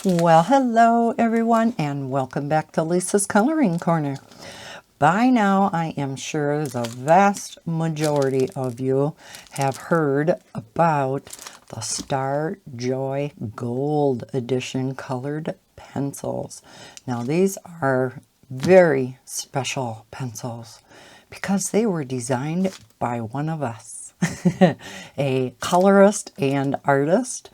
Well, hello everyone, and welcome back to Lisa's Coloring Corner. By now, I am sure the vast majority of you have heard about the Star Joy Gold Edition colored pencils. Now, these are very special pencils because they were designed by one of us, a colorist and artist,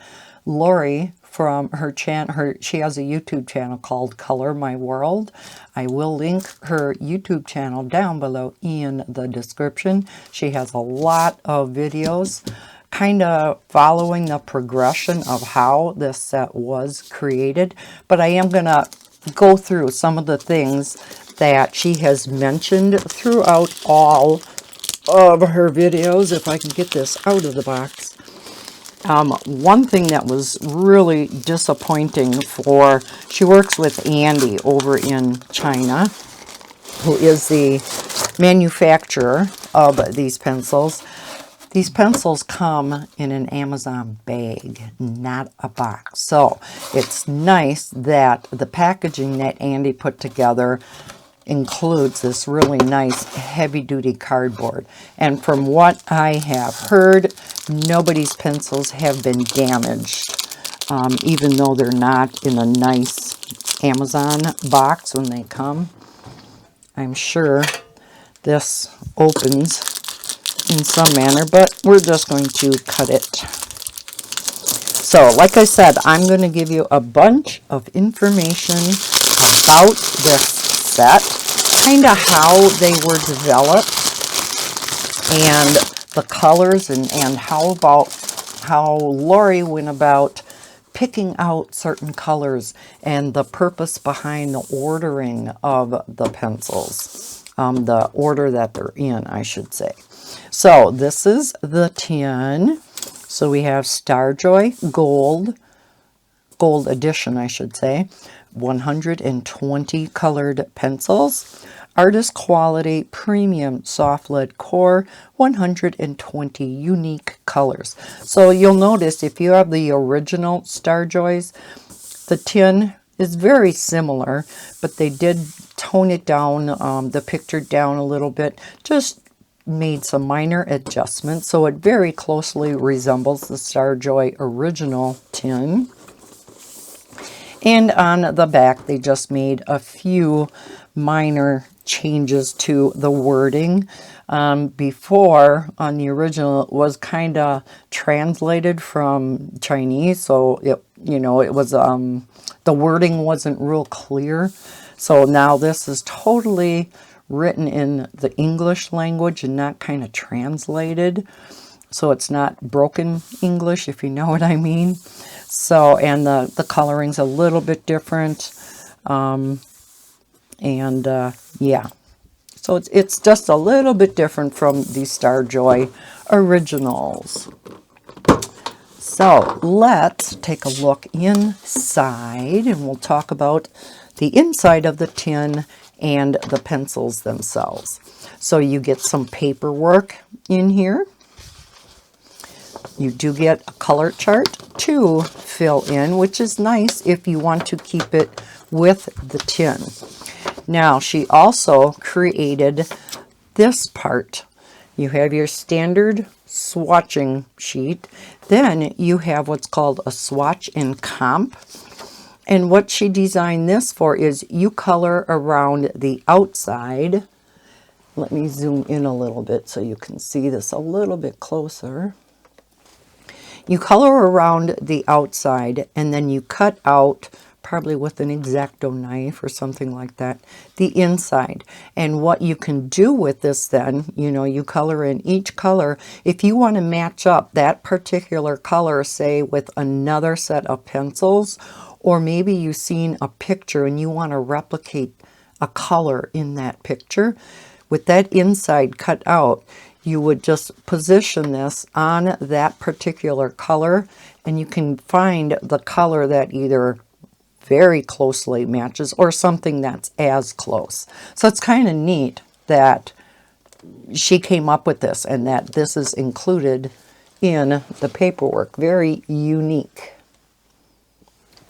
Lori, from her channel. She has a YouTube channel called Color My World. I will link her YouTube channel down below in the description. She has a lot of videos kind of following the progression of how this set was created, but I am going to go through some of the things that she has mentioned throughout all of her videos. If I can get this out of the box. One thing that was really disappointing for, she works with Andy over in China, who is the manufacturer of these pencils. These pencils come in an Amazon bag, not a box. So it's nice that the packaging that Andy put together includes this really nice heavy-duty cardboard. And from what I have heard, nobody's pencils have been damaged, even though they're not in a nice Amazon box when they come. I'm sure this opens in some manner, but we're just going to cut it. So, like I said, I'm going to give you a bunch of information about this set, kind of how they were developed, and the colors, and how Lori went about picking out certain colors and the purpose behind the ordering of the pencils, the order that they're in, I should say. So this is the tin. So we have Starjoy Gold Edition, I should say, 120 colored pencils, artist quality premium soft lead core, 120 unique colors. So you'll notice if you have the original Starjoys, the tin is very similar, but they did tone it down, the picture down a little bit, just made some minor adjustments, so it very closely resembles the Starjoy original tin. And on the back, they just made a few minor changes to the wording. Before, on the original, it was kind of translated from Chinese, so it was the wording wasn't real clear. So now this is totally written in the English language and not kind of translated. So it's not broken English, if you know what I mean. So, and the coloring's a little bit different. Yeah. So it's just a little bit different from the Starjoy originals. So let's take a look inside, and we'll talk about the inside of the tin and the pencils themselves. So you get some paperwork in here. You do get a color chart to fill in, which is nice if you want to keep it with the tin. Now, she also created this part. You have your standard swatching sheet. Then you have what's called a swatch and comp. And what she designed this for is you color around the outside. Let me zoom in a little bit so you can see this a little bit closer. You color around the outside, and then you cut out, probably with an X-Acto knife or something like that, the inside. And what you can do with this then, you color in each color. If you want to match up that particular color, say, with another set of pencils, or maybe you've seen a picture and you want to replicate a color in that picture, with that inside cut out, you would just position this on that particular color, and you can find the color that either very closely matches or something that's as close. So it's kind of neat that she came up with this and that this is included in the paperwork. Very unique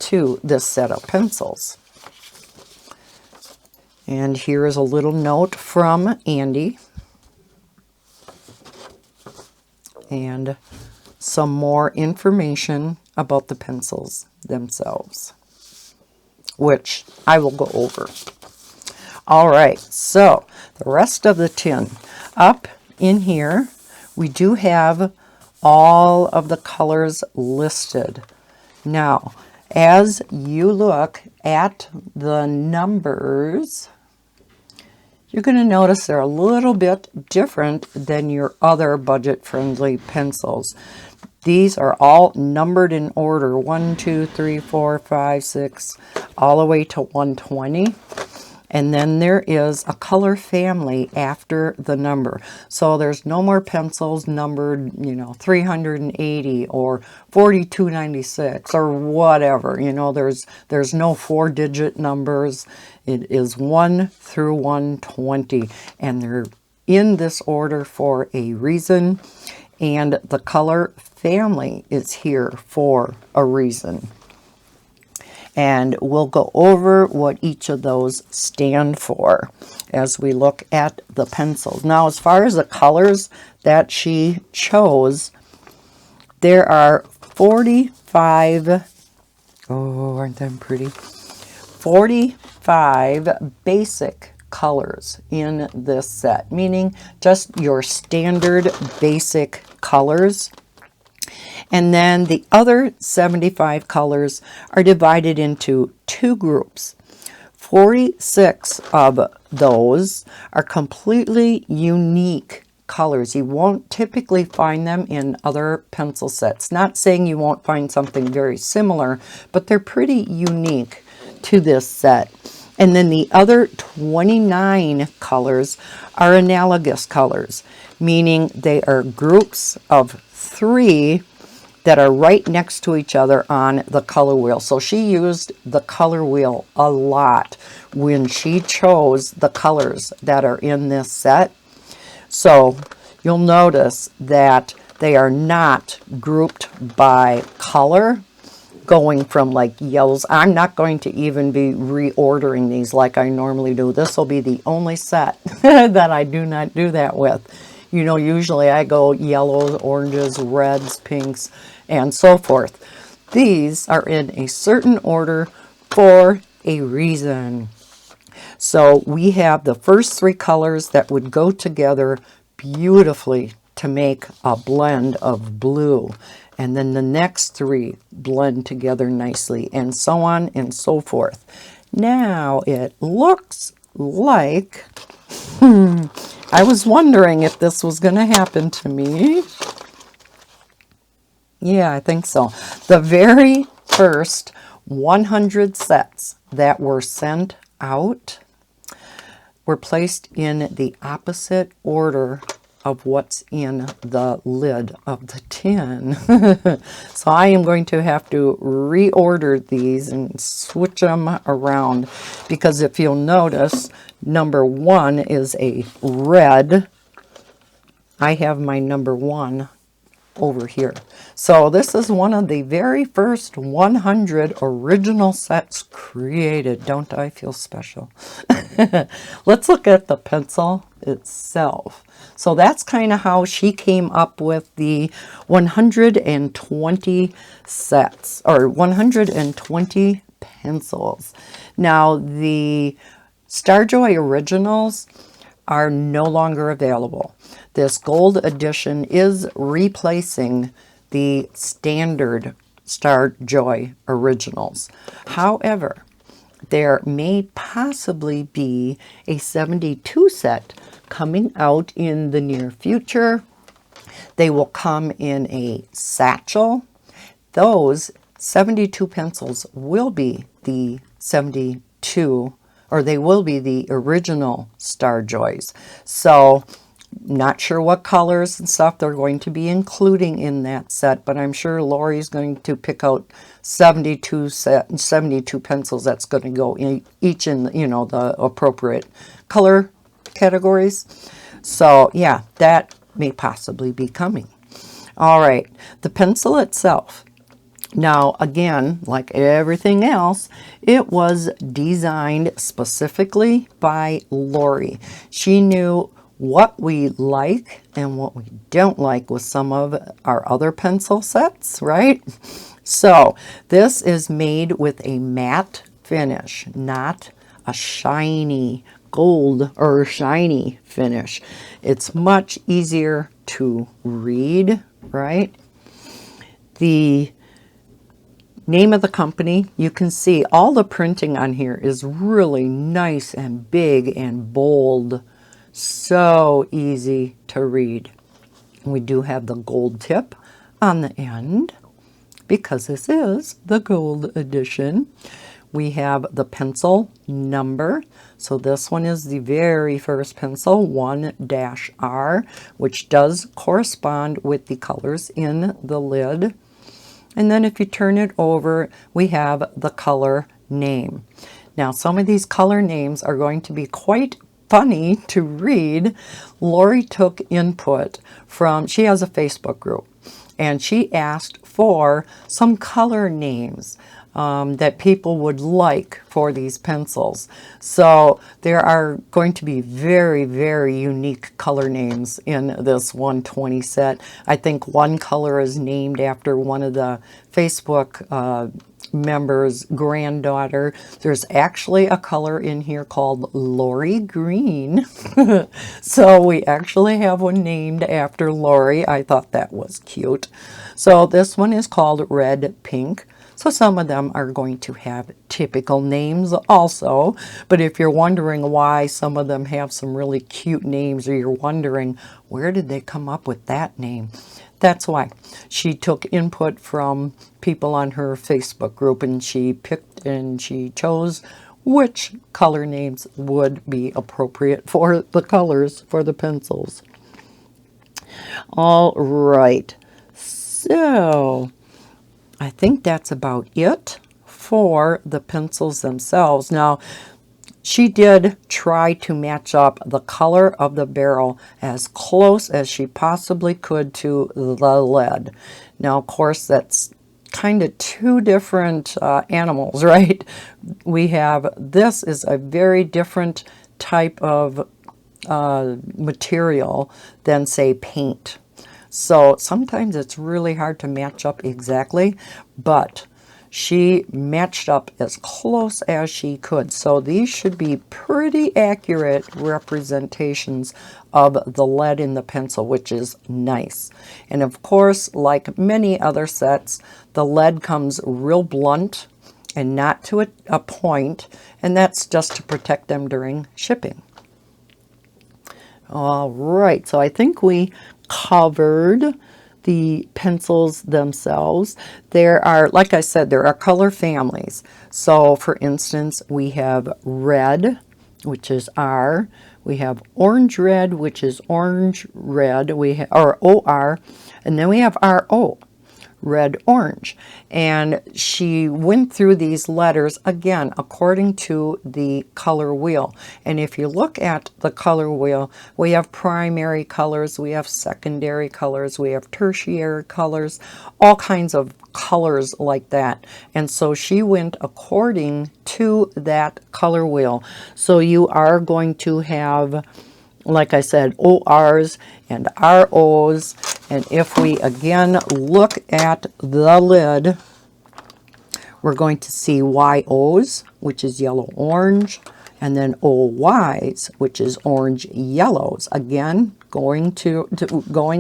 to this set of pencils. And here is a little note from Andy. And some more information about the pencils themselves, which I will go over. All right, so the rest of the tin. Up in here, we do have all of the colors listed. Now, as you look at the numbers, you're going to notice they're a little bit different than your other budget-friendly pencils. These are all numbered in order, 1, 2, 3, 4, 5, 6, all the way to 120. And then there is a color family after the number. So there's no more pencils numbered, 380 or 4296 or whatever. There's no 4-digit numbers. It is 1 through 120. And they're in this order for a reason. And the color family is here for a reason. And we'll go over what each of those stand for as we look at the pencils. Now, as far as the colors that she chose, there are 45, oh, aren't they pretty? 45 basic colors in this set, meaning just your standard basic colors. And then the other 75 colors are divided into 2 groups. 46 of those are completely unique colors. You won't typically find them in other pencil sets. Not saying you won't find something very similar, but they're pretty unique to this set. And then the other 29 colors are analogous colors, meaning they are groups of 3 that are right next to each other on the color wheel. So she used the color wheel a lot when she chose the colors that are in this set. So you'll notice that they are not grouped by color, going from like yellows. I'm not going to even be reordering these like I normally do. This will be the only set that I do not do that with. Usually I go yellows, oranges, reds, pinks, and so forth. These are in a certain order for a reason. So we have the first 3 colors that would go together beautifully to make a blend of blue. And then the next 3 blend together nicely, and so on and so forth. Now it looks like, I was wondering if this was going to happen to me. Yeah, I think so. The very first 100 sets that were sent out were placed in the opposite order of what's in the lid of the tin. So I am going to have to reorder these and switch them around, because if you'll notice, number 1 is a red. I have my number 1 over here. So this is one of the very first 100 original sets created. Don't I feel special? Let's look at the pencil itself. So that's kind of how she came up with the 120 sets, or 120 pencils. Now, the Starjoy Originals are no longer available. This gold edition is replacing the standard Starjoy Originals. However, there may possibly be a 72 set coming out in the near future. They will come in a satchel. Those 72 pencils will be the 72, or they will be the original Starjoys. So not sure what colors and stuff they're going to be including in that set, but I'm sure Lori's going to pick out 72 pencils that's going to go in each in the appropriate color categories. So yeah, that may possibly be coming. All right, the pencil itself Now, again, like everything else, it was designed specifically by Lori. She knew what we like and what we don't like with some of our other pencil sets, right? So this is made with a matte finish, not a shiny gold or shiny finish. It's much easier to read, right? The name of the company, you can see all the printing on here is really nice and big and bold. So easy to read. We do have the gold tip on the end because this is the gold edition. We have the pencil number. So this one is the very first pencil, 1-R, which does correspond with the colors in the lid. And then if you turn it over, we have the color name. Now, some of these color names are going to be quite funny to read. Lori took input from, she has a Facebook group, and she asked for some color names that people would like for these pencils. So there are going to be very, very unique color names in this 120 set. I think one color is named after one of the Facebook member's granddaughter. There's actually a color in here called Lori Green. So we actually have one named after Lori. I thought that was cute. So this one is called Red Pink. So some of them are going to have typical names also, but if you're wondering why some of them have some really cute names, or you're wondering where did they come up with that name, that's why. She took input from people on her Facebook group, and she picked and she chose which color names would be appropriate for the colors for the pencils. All right, so I think that's about it for the pencils themselves. Now, she did try to match up the color of the barrel as close as she possibly could to the lead. Now, of course, that's kind of two different animals, right? We have, this is a very different type of material than, say, paint. So sometimes it's really hard to match up exactly, but she matched up as close as she could. So these should be pretty accurate representations of the lead in the pencil, which is nice. And of course, like many other sets, the lead comes real blunt and not to a point, and that's just to protect them during shipping. All right, so I think we covered the pencils themselves. There are, like I said, there are color families. So for instance, we have red, which is R. We have orange red, which is orange red. We have, or OR, and then we have RO, red orange. And she went through these letters again according to the color wheel. And if you look at the color wheel, we have primary colors, we have secondary colors, we have tertiary colors, all kinds of colors like that. And so she went according to that color wheel. So you are going to have, like I said, ORs and ROs. And if we again look at the lid, we're going to see YOs, which is yellow orange, and then OYs, which is orange yellows. Again, going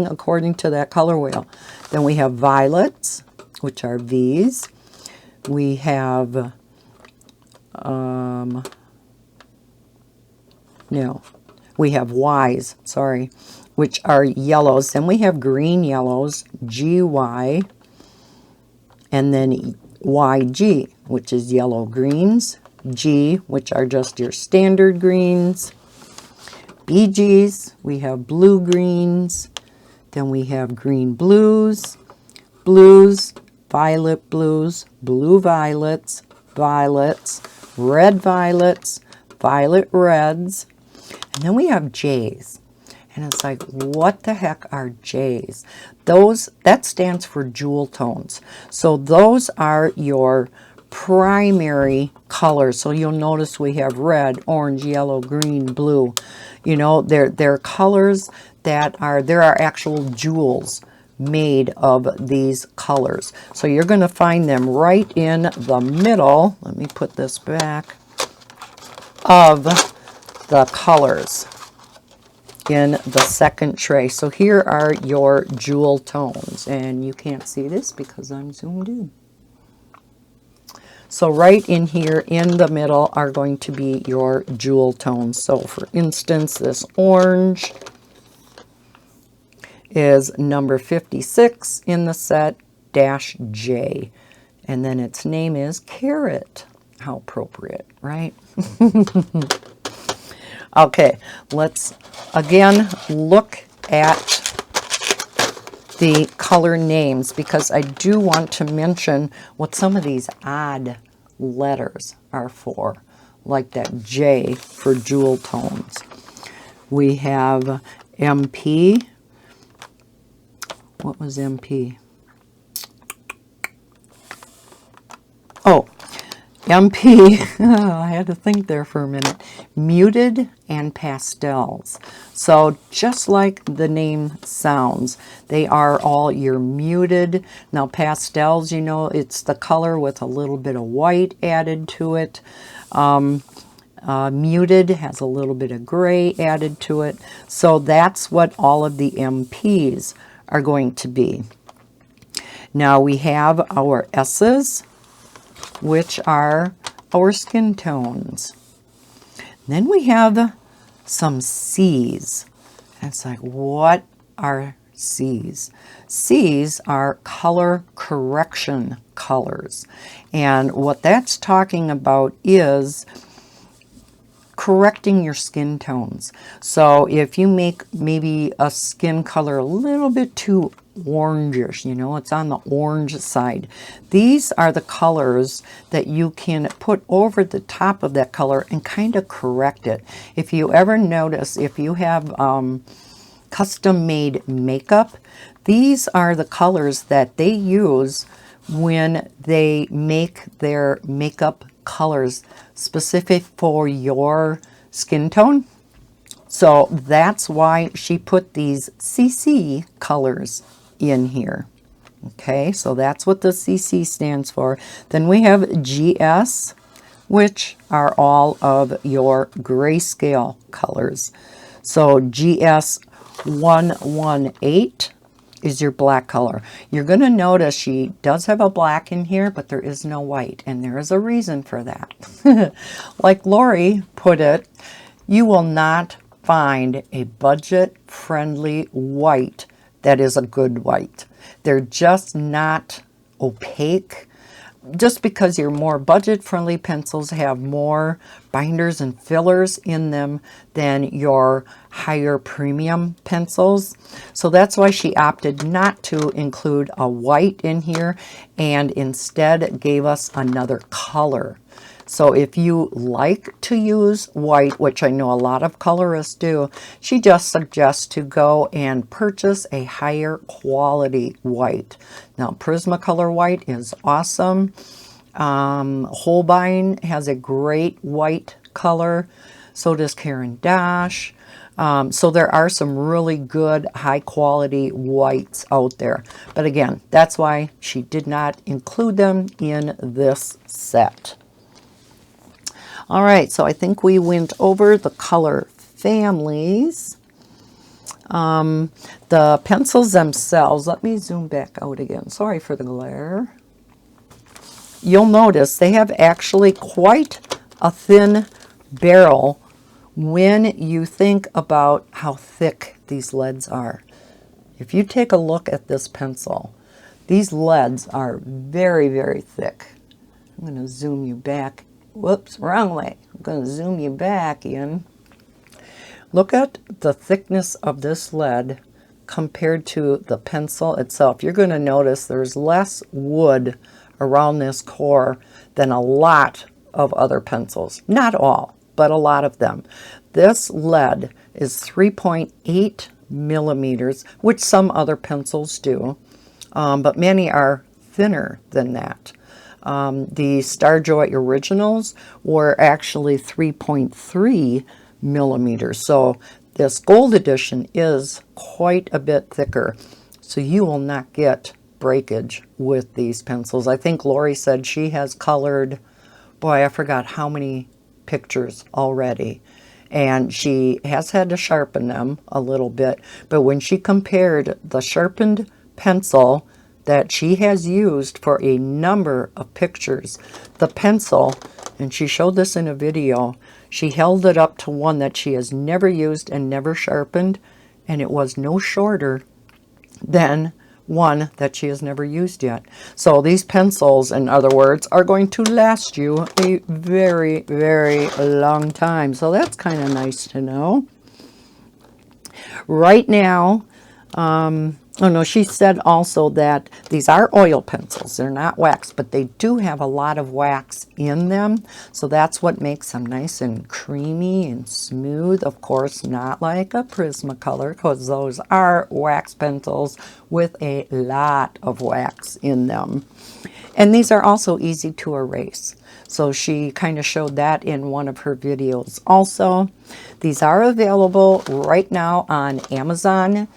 according to that color wheel. Then we have violets, which are V's. We have we have Y's, sorry, which are yellows. Then we have green yellows, GY, and then YG, which is yellow greens, G, which are just your standard greens, BGs, we have blue greens, then we have green blues, blues, violet blues, blue violets, violets, red violets, violet reds, and then we have J's. And it's like, what the heck are J's? That stands for jewel tones. So those are your primary colors. So you'll notice we have red, orange, yellow, green, blue. You know, they're colors that there are actual jewels made of these colors. So you're going to find them right in the middle. Let me put this back, of the colors in the second tray. So here are your jewel tones, and you can't see this because I'm zoomed in. So right in here in the middle are going to be your jewel tones. So for instance, this orange is number 56 in the set -J, and then its name is Carrot. How appropriate, right? Okay, let's again look at the color names, because I do want to mention what some of these odd letters are for, like that J for jewel tones. We have MP. What was MP? Oh, MP, I had to think there for a minute. Muted and pastels. So just like the name sounds, they are all your muted. Now pastels, you know, it's the color with a little bit of white added to it. Muted has a little bit of gray added to it. So that's what all of the MPs are going to be. Now we have our S's, which are our skin tones. Then we have some C's. And it's like, what are C's? C's are color correction colors. And what that's talking about is correcting your skin tones. So if you make maybe a skin color a little bit too orangish, you know, it's on the orange side, these are the colors that you can put over the top of that color and kind of correct it. If you ever notice, if you have custom made makeup, these are the colors that they use when they make their makeup colors specific for your skin tone. So that's why she put these CC colors in here. Okay, so that's what the CC stands for. Then we have GS, which are all of your grayscale colors. So GS 118 is your black color. You're going to notice she does have a black in here, but there is no white, and there is a reason for that. Like Lori put it, you will not find a budget-friendly white that is a good white. They're just not opaque. Just because your more budget-friendly pencils have more binders and fillers in them than your higher premium pencils. So that's why she opted not to include a white in here and instead gave us another color. So if you like to use white, which I know a lot of colorists do, she just suggests to go and purchase a higher quality white. Now Prismacolor white is awesome. Holbein has a great white color. So does Caran d'Ache. So there are some really good high quality whites out there. But again, that's why she did not include them in this set. All right, so I think we went over the color families. The pencils themselves, let me zoom back out again. Sorry for the glare. You'll notice they have actually quite a thin barrel when you think about how thick these leads are. If you take a look at this pencil, these leads are very, very thick. I'm going to zoom you back. Whoops, wrong way. I'm going to zoom you back in. Look at the thickness of this lead compared to the pencil itself. You're going to notice there's less wood around this core than a lot of other pencils. Not all, but a lot of them. This lead is 3.8 millimeters, which some other pencils do, but many are thinner than that. The Starjoy Originals were actually 3.3 millimeters. So this gold edition is quite a bit thicker. So you will not get breakage with these pencils. I think Lori said she has colored, boy, I forgot how many pictures already. And she has had to sharpen them a little bit. But when she compared the sharpened pencil that she has used for a number of pictures, the pencil, and she showed this in a video, she held it up to one that she has never used and never sharpened, and it was no shorter than one that she has never used yet. So these pencils, in other words, are going to last you a very, very long time. So that's kind of nice to know. Right now, oh no, she said also that these are oil pencils. They're not wax, but they do have a lot of wax in them. So that's what makes them nice and creamy and smooth. Of course, not like a Prismacolor, because those are wax pencils with a lot of wax in them. And these are also easy to erase. So she kind of showed that in one of her videos also. These are available right now on Amazon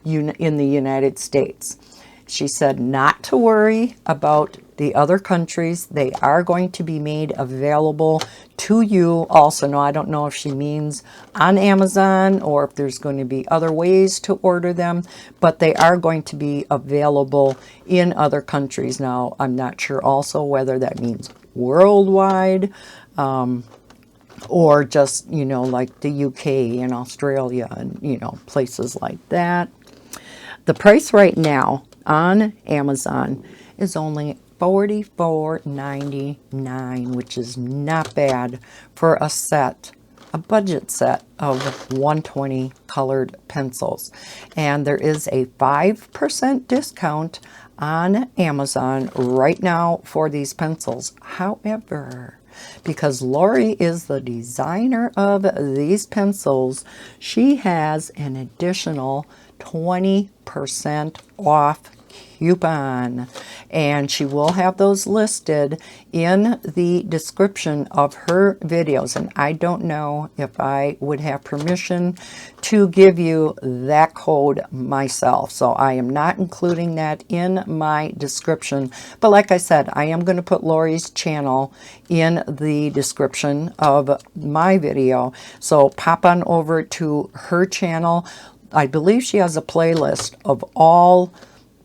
in the United States. She said not to worry about the other countries. They are going to be made available to you also. No, I don't know if she means on Amazon or if there's going to be other ways to order them, but they are going to be available in other countries. Now, I'm not sure also whether that means worldwide, or just, you know, like the UK and Australia and, you know, places like that. The price right now on Amazon is only $44.99, which is not bad for a set, a budget set of 120 colored pencils. And there is a 5% discount on Amazon right now for these pencils. However, because Lori is the designer of these pencils, she has an additional 20% off coupon, and she will have those listed in the description of her videos. And I don't know if I would have permission to give you that code myself, so I am not including that in my description. But like I said, I am going to put Lori's channel in the description of my video, so pop on over to her channel. I believe she has a playlist of all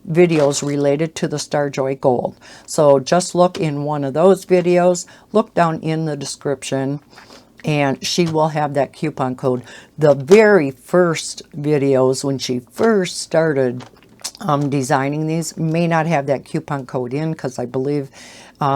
videos related to the Starjoy Gold. So just look in one of those videos, look down in the description, and she will have that coupon code. The very first videos when she first started designing these may not have that coupon code in, because I believe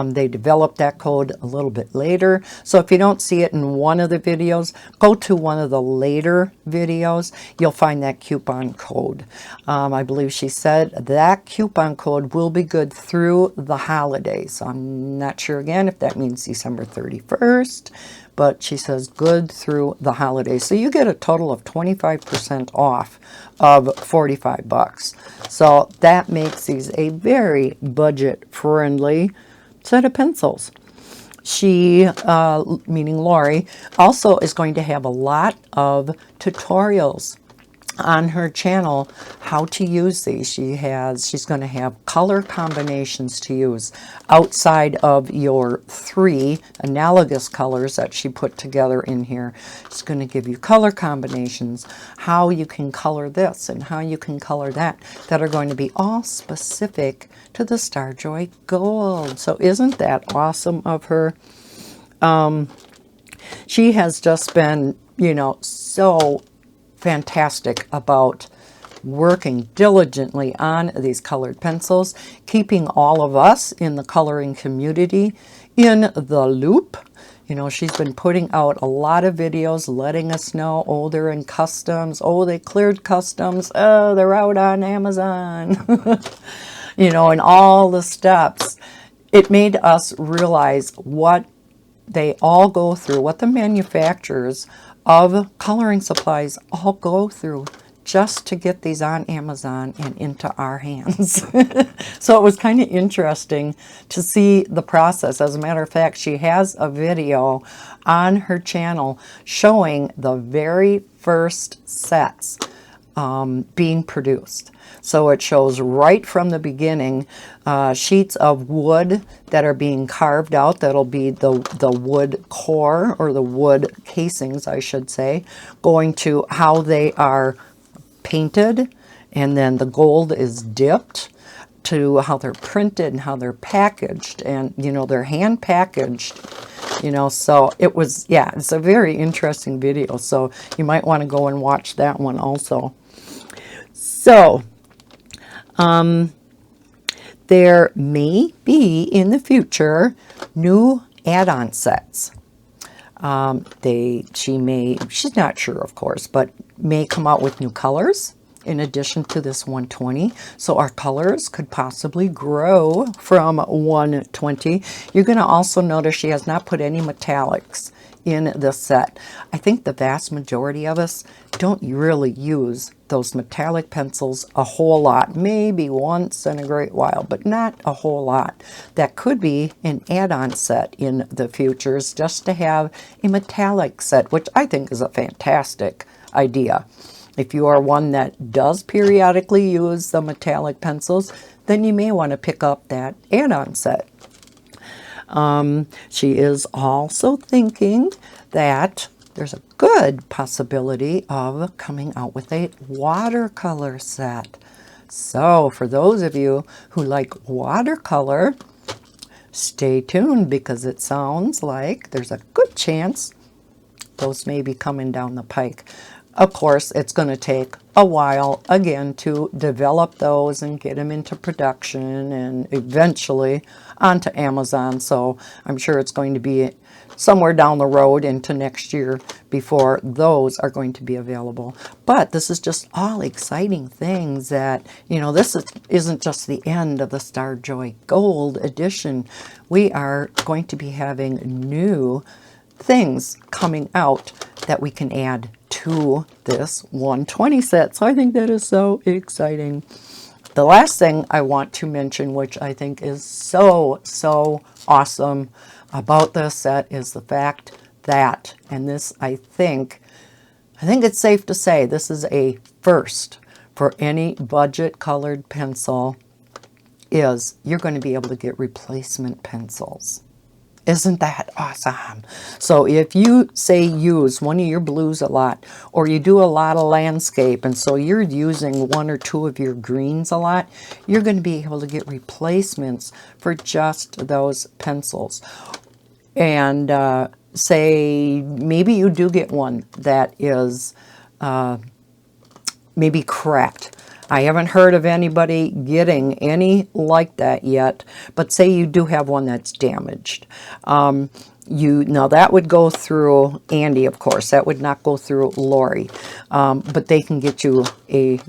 they developed that code a little bit later. So if you don't see it in one of the videos, go to one of the later videos. You'll find that coupon code. I believe she said that coupon code will be good through the holidays. I'm not sure again if that means December 31st, but she says good through the holidays. So you get a total of 25% off of 45 bucks. So that makes these a very budget-friendly set of pencils. She, meaning Lori, also is going to have a lot of tutorials on her channel how to use these. She's going to have color combinations to use outside of your 3 analogous colors that she put together in here. She's going to give you color combinations, how you can color this and how you can color that are going to be all specific to the Starjoy Gold. So isn't that awesome of her? She has just been, you know, so fantastic about working diligently on these colored pencils, keeping all of us in the coloring community in the loop. You know, she's been putting out a lot of videos letting us know, oh, they're in customs, oh, they cleared customs, oh, they're out on Amazon, you know, and all the steps. It made us realize what they all go through, what the manufacturers of coloring supplies all go through just to get these on Amazon and into our hands. So it was kind of interesting to see the process. As a matter of fact, she has a video on her channel showing the very first sets being produced. So it shows right from the beginning sheets of wood that are being carved out. That'll be the wood core, or the wood casings, I should say, going to how they are painted, and then the gold is dipped, to how they're printed and how they're packaged, and you know, they're hand packaged, you know. So it was, yeah, it's a very interesting video, so you might want to go and watch that one also. So there may be in the future new add-on sets. She's not sure, of course, but may come out with new colors in addition to this 120. So our colors could possibly grow from 120. You're going to also notice she has not put any metallics in this set. I think the vast majority of us don't really use those metallic pencils a whole lot. Maybe once in a great while, but not a whole lot. That could be an add-on set in the futures, just to have a metallic set, which I think is a fantastic idea. If you are one that does periodically use the metallic pencils, then you may want to pick up that add-on set. She is also thinking that there's a good possibility of coming out with a watercolor set. So for those of you who like watercolor, stay tuned, because it sounds like there's a good chance those may be coming down the pike. Of course, it's going to take a while, again, to develop those and get them into production and eventually onto Amazon. So I'm sure it's going to be somewhere down the road into next year before those are going to be available. But this is just all exciting things that, you know, this isn't just the end of the Star Joy Gold edition. We are going to be having new things coming out that we can add to this 120 set. So I think that is so exciting. The last thing I want to mention, which I think is so awesome about this set, is the fact that, and this I think it's safe to say this is a first for any budget colored pencil, is you're going to be able to get replacement pencils. Isn't that awesome? So if you say use one of your blues a lot, or you do a lot of landscape, and so you're using one or two of your greens a lot, you're going to be able to get replacements for just those pencils. And say maybe you do get one that is maybe cracked. I haven't heard of anybody getting any like that yet, but say you do have one that's damaged. Now that would go through Andy, of course. That would not go through Lori, but they can get you a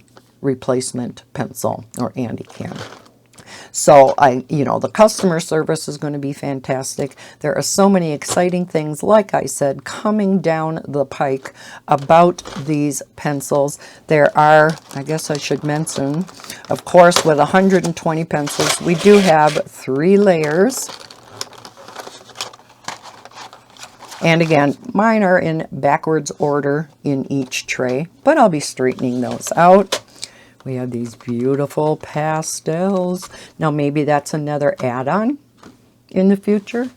replacement pencil, or Andy can. So the customer service is going to be fantastic. There are so many exciting things, like I said, coming down the pike about these pencils. There are, I guess I should mention, of course, with 120 pencils, we do have 3 layers. And again, mine are in backwards order in each tray, but I'll be straightening those out. We have these beautiful pastels. Now maybe that's another add-on in the future,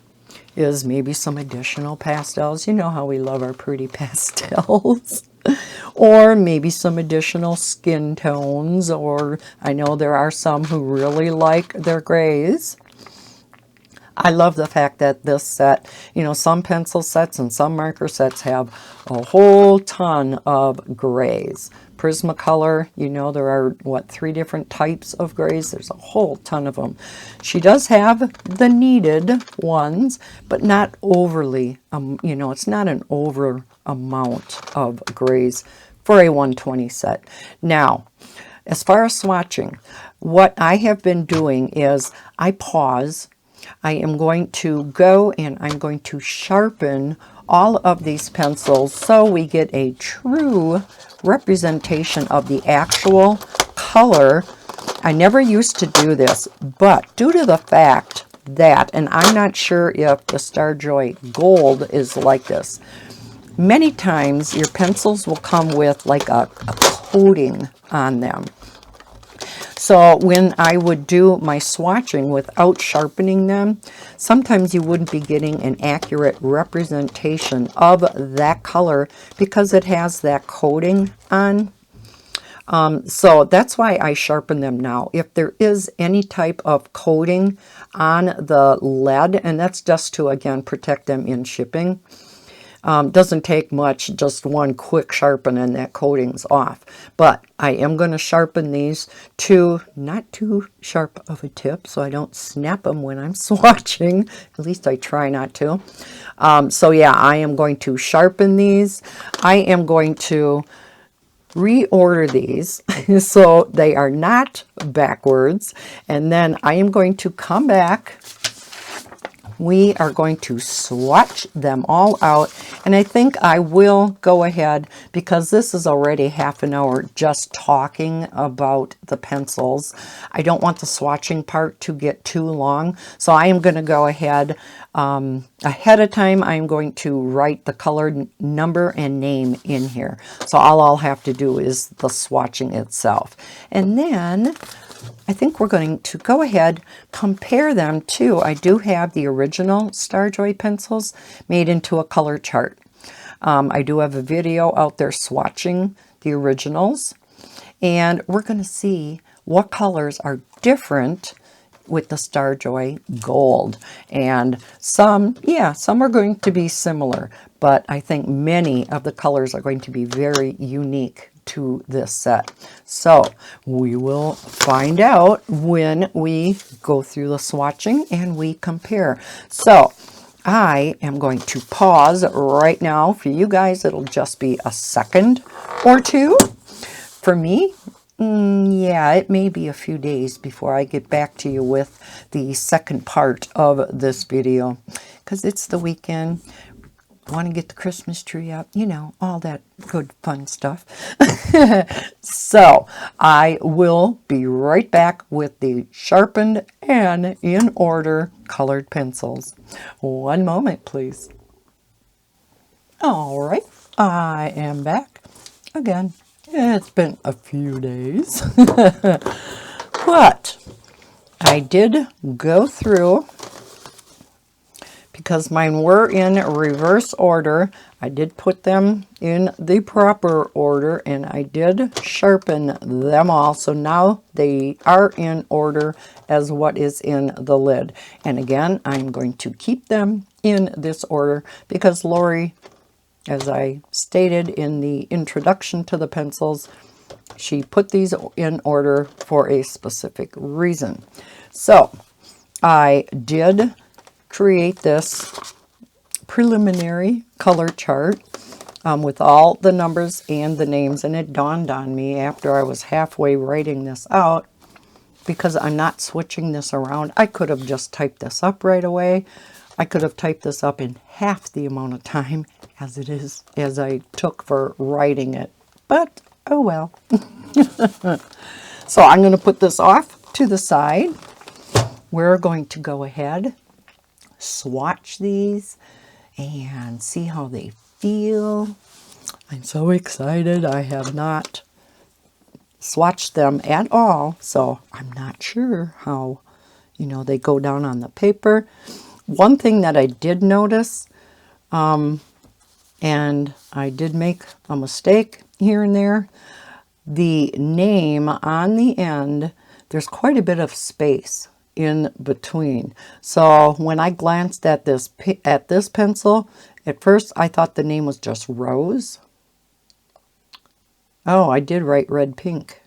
is maybe some additional pastels. You know how we love our pretty pastels. Or maybe some additional skin tones, or I know there are some who really like their grays. I love the fact that this set, some pencil sets and some marker sets have a whole ton of grays. Prismacolor, there are, 3 different types of grays? There's a whole ton of them. She does have the needed ones, but not overly, it's not an over amount of grays for a 120 set. Now, as far as swatching, what I have been doing is I pause I am going to go and I'm going to sharpen all of these pencils so we get a true representation of the actual color. I never used to do this, but due to the fact that, and I'm not sure if the Starjoy Gold is like this, many times your pencils will come with like a coating on them. So when I would do my swatching without sharpening them, sometimes you wouldn't be getting an accurate representation of that color because it has that coating on. So that's why I sharpen them now. If there is any type of coating on the lead, and that's just to, again, protect them in shipping, doesn't take much, just one quick sharpen and that coating's off. But I am going to sharpen these to not too sharp of a tip so I don't snap them when I'm swatching. At least I try not to. So yeah, I am going to sharpen these. I am going to reorder these so they are not backwards. And then I am going to come back. We are going to swatch them all out, and I think I will go ahead, because this is already half an hour just talking about the pencils. I don't want the swatching part to get too long, so I am going to go ahead ahead of time. I'm going to write the color number and name in here, so all I'll have to do is the swatching itself. And then I think we're going to go ahead, compare them to, I do have the original Starjoy pencils made into a color chart. I do have a video out there swatching the originals, and we're going to see what colors are different with the Starjoy Gold. And some are going to be similar, but I think many of the colors are going to be very unique to this set. So we will find out when we go through the swatching and we compare. So I am going to pause right now. For you guys, it'll just be a second or two. For me, yeah, it may be a few days before I get back to you with the second part of this video, because it's the weekend. Want to get the Christmas tree up, you know, all that good fun stuff. So I will be right back with the sharpened and in order colored pencils. One moment, please. All right, I am back again. It's been a few days, but I did go through, because mine were in reverse order. I did put them in the proper order, and I did sharpen them all. So now they are in order as what is in the lid. And again, I'm going to keep them in this order because Lori, as I stated in the introduction to the pencils, she put these in order for a specific reason. So I did create this preliminary color chart with all the numbers and the names, and it dawned on me after I was halfway writing this out, because I'm not switching this around. I could have just typed this up right away. I could have typed this up in half the amount of time as I took for writing it, but oh well. So I'm going to put this off to the side. We're going to go ahead, swatch these and see how they feel. I'm so excited. I have not swatched them at all, so I'm not sure how, you know, they go down on the paper. One thing that I did notice, and I did make a mistake here and there, the name on the end, there's quite a bit of space in between. So when I glanced at this pencil, at first I thought the name was just Rose. Oh, I did write red pink.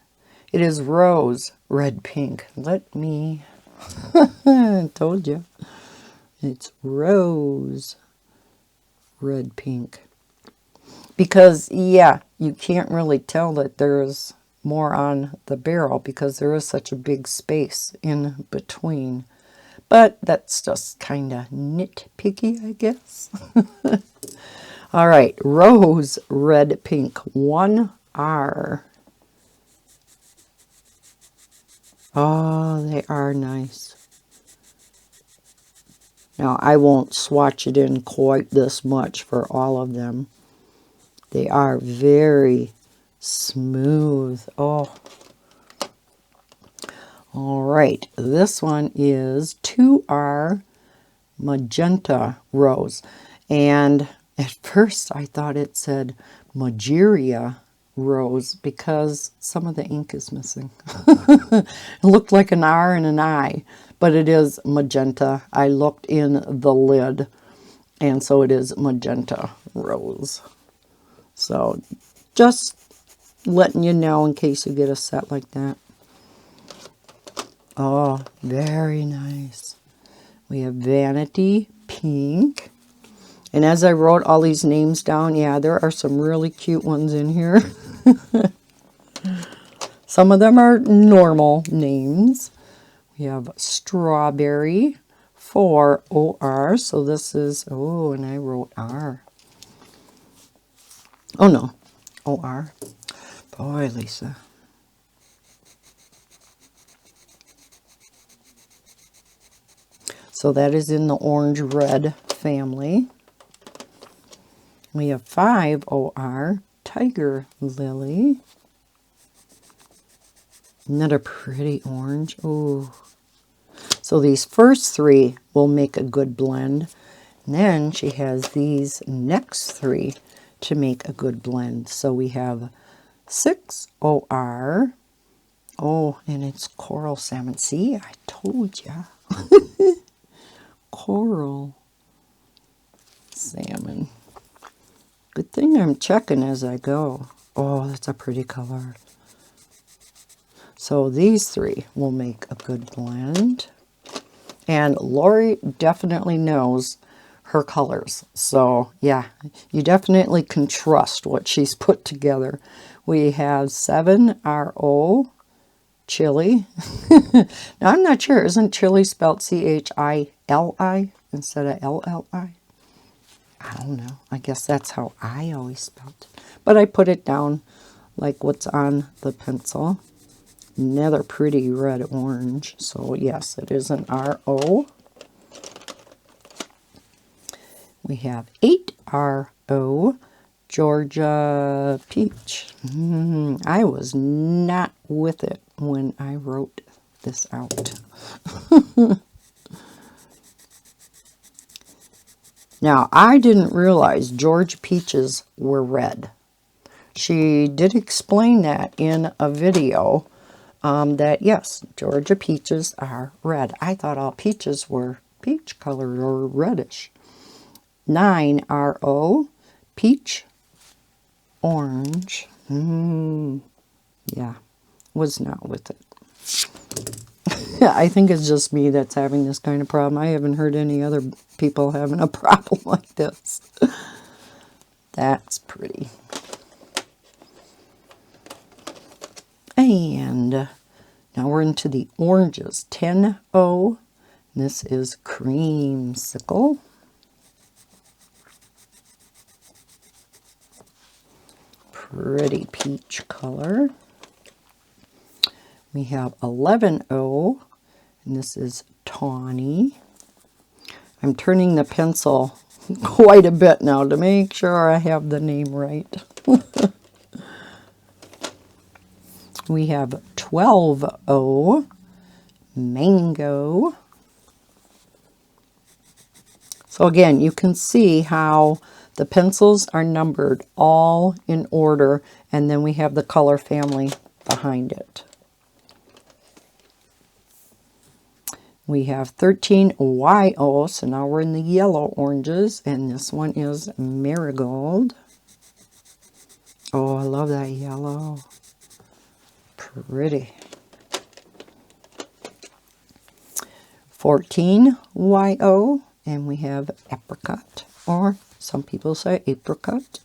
It is Rose red pink. Let me told you. It's Rose red pink. Because yeah, you can't really tell that there's more on the barrel because there is such a big space in between. But that's just kind of nitpicky, I guess. All right, Rose Red Pink 1R. Oh, they are nice. Now, I won't swatch it in quite this much for all of them. They are very smooth. Oh. All right, this one is 2R Magenta Rose. And at first I thought it said Mageria Rose because some of the ink is missing. It looked like an R and an I, but it is magenta. I looked in the lid, and so it is Magenta Rose. So just letting you know in case you get a set like that. Oh, very nice. We have Vanity Pink. And as I wrote all these names down, yeah, there are some really cute ones in here. Some of them are normal names. We have Strawberry 4OR. So this is, oh, and I wrote R. Oh, no. OR. Boy, Lisa. So that is in the orange-red family. We have 5OR Tiger Lily. Another pretty orange. Ooh. So these first three will make a good blend. And then she has these next three to make a good blend. So we have 6OR. Oh, and it's coral salmon. See, I told ya. Coral salmon. Good thing I'm checking as I go. Oh, that's a pretty color. So these three will make a good blend. And Lori definitely knows her colors. So yeah, you definitely can trust what she's put together. We have 7RO Chili. Now I'm not sure. Isn't chili spelled CHILI instead of LLI? I don't know. I guess that's how I always spelled it. But I put it down like what's on the pencil. Another pretty red orange. So yes, it is an RO. We have 8RO Georgia Peach. I was not with it when I wrote this out. Now, I didn't realize Georgia peaches were red. She did explain that in a video, that yes, Georgia peaches are red. I thought all peaches were peach colored or reddish. 9RO Peach Orange. Yeah, was not with it. I think it's just me that's having this kind of problem. I haven't heard any other people having a problem like this. That's pretty. And now we're into the oranges. 10O. This is Creamsicle. Pretty peach color. We have 11O, and this is Tawny. I'm turning the pencil quite a bit now to make sure I have the name right. We have 12O, Mango. So again, you can see how the pencils are numbered all in order, and then we have the color family behind it. We have 13YO, so now we're in the yellow oranges, and this one is Marigold. Oh, I love that yellow. Pretty. 14YO, and we have Apricot, or some people say apricot.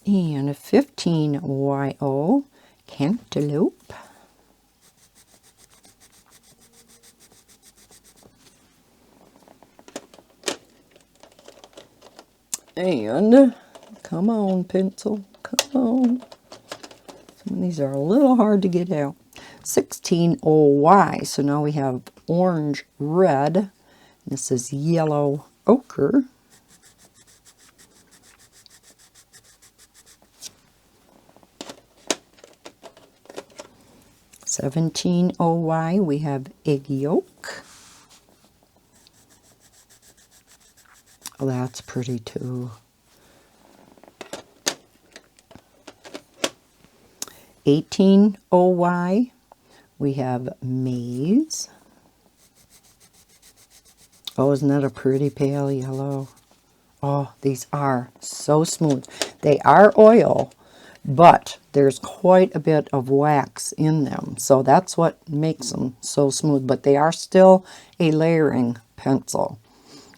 And 15YO Cantaloupe. And come on, pencil, come on. Some of these are a little hard to get out. 16OY. So now we have orange red. This is yellow ochre. 17OY. We have egg yolk. Oh, that's pretty too. 18OY, we have maize. Oh, isn't that a pretty pale yellow? Oh, these are so smooth. They are oil, but there's quite a bit of wax in them. So that's what makes them so smooth. But they are still a layering pencil.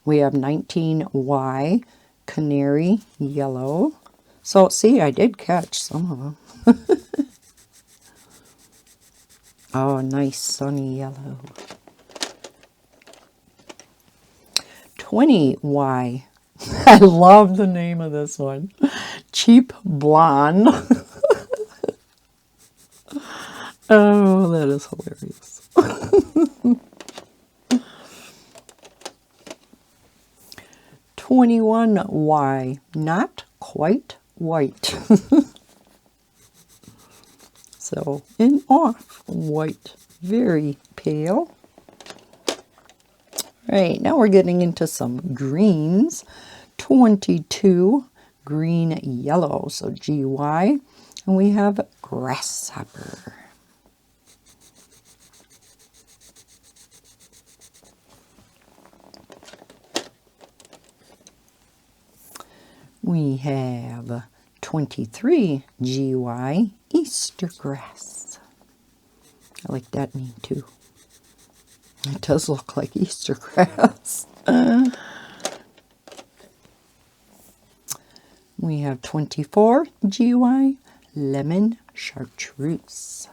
We have 19Y, canary yellow. So, see, I did catch some of them. Oh, nice sunny yellow. 20Y. I love the name of this one. Cheap blonde. Oh, that is hilarious. 21Y. Not quite white. So, an off-white, very pale. Right, now we're getting into some greens. 22, green yellow, so GY. And we have grasshopper. We have 23, GY, Easter grass. I like that name too. It does look like Easter grass. We have 24, GY, lemon chartreuse.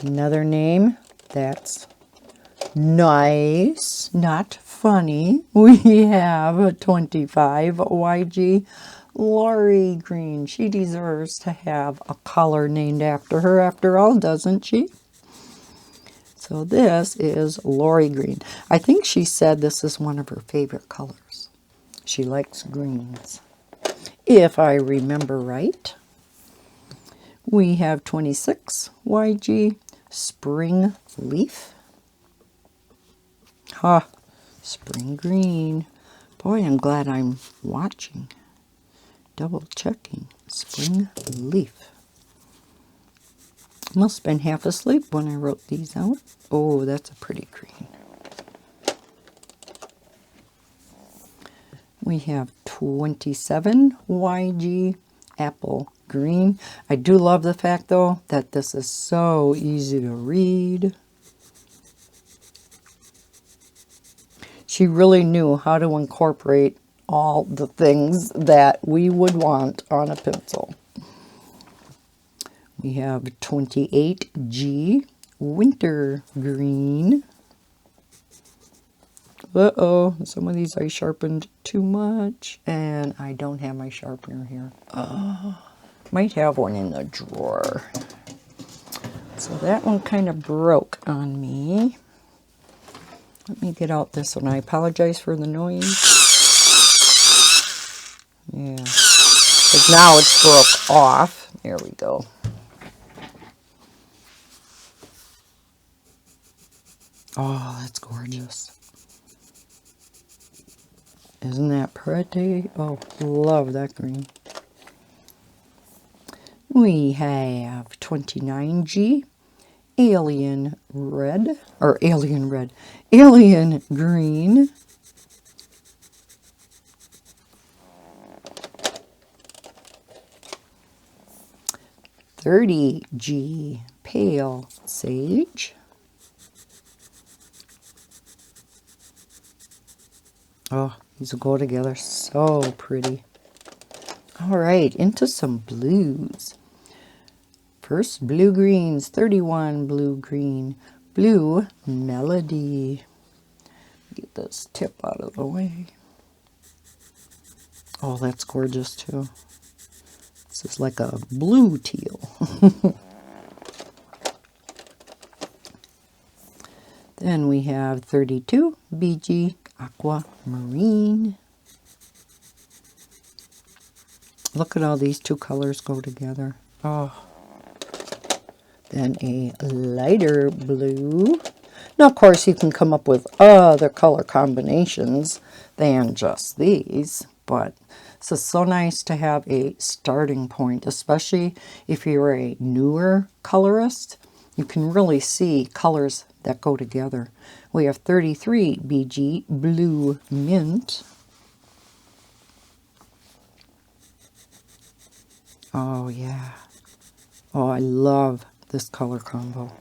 Another name that's nice, not funny. We have 25 YG Lori Green. She deserves to have a color named after her after all, doesn't she? So this is Lori Green. I think she said this is one of her favorite colors. She likes greens, if I remember right. We have 26 YG Spring Leaf. Ha, spring green. Boy, I'm glad I'm watching. Double checking. Spring leaf. Must have been half asleep when I wrote these out. Oh, that's a pretty green. We have 27 YG apple green. I do love the fact, though, that this is so easy to read. She really knew how to incorporate all the things that we would want on a pencil. We have 28G winter green. Uh-oh, some of these I sharpened too much, and I don't have my sharpener here. Might have one in the drawer. So that one kind of broke on me. Let me get out this one. I apologize for the noise. Yeah, because now it's broke off. There we go. Oh, that's gorgeous. Isn't that pretty? Oh, love that green. We have 29G alien red, or alien red, alien green. $30G pale sage. Oh, These will go together so pretty. All right, into some blues. First, blue greens, 31 blue green. Blue Melody. Get this tip out of the way. Oh, that's gorgeous too. This is like a blue teal. Then we have 32 BG Aquamarine. Look at all these two colors go together. Oh. Then a lighter blue. Now, of course, you can come up with other color combinations than just these, but this is so nice to have a starting point, especially if you're a newer colorist. You can really see colors that go together. We have 33 BG Blue Mint. Oh, yeah. Oh, I love this color combo.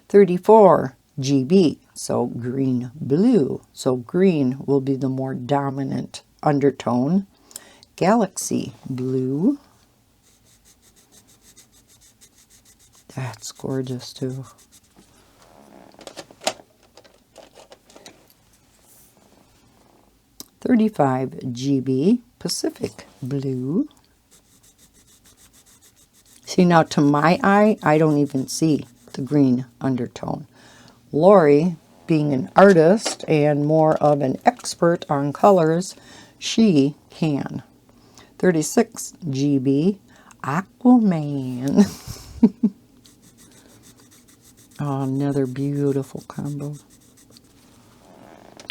34 GB, so green blue. So green will be the more dominant undertone. Galaxy blue. That's gorgeous too. $35 GB Pacific blue. See, now to my eye, I don't even see the green undertone. Lori, being an artist and more of an expert on colors, she can. 36 GB Aquaman. Oh, another beautiful combo.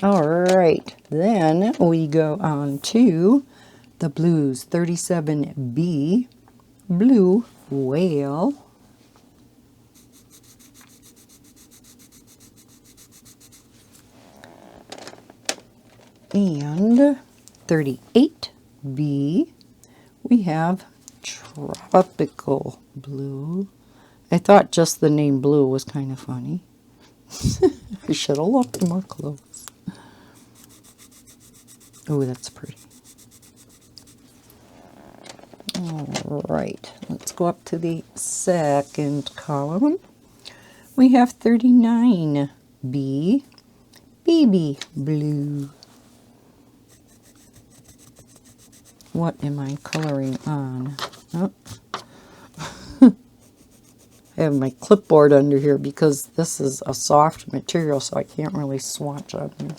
All right, then we go on to the blues. 37B Blue Whale. And 38B, we have Tropical Blue. I thought just the name blue was kind of funny. I should have looked more close. Oh, that's pretty. All right, let's go up to the second column. We have 39B Baby Blue. What am I coloring on? Oh. I have my clipboard under here because this is a soft material, so I can't really swatch on here.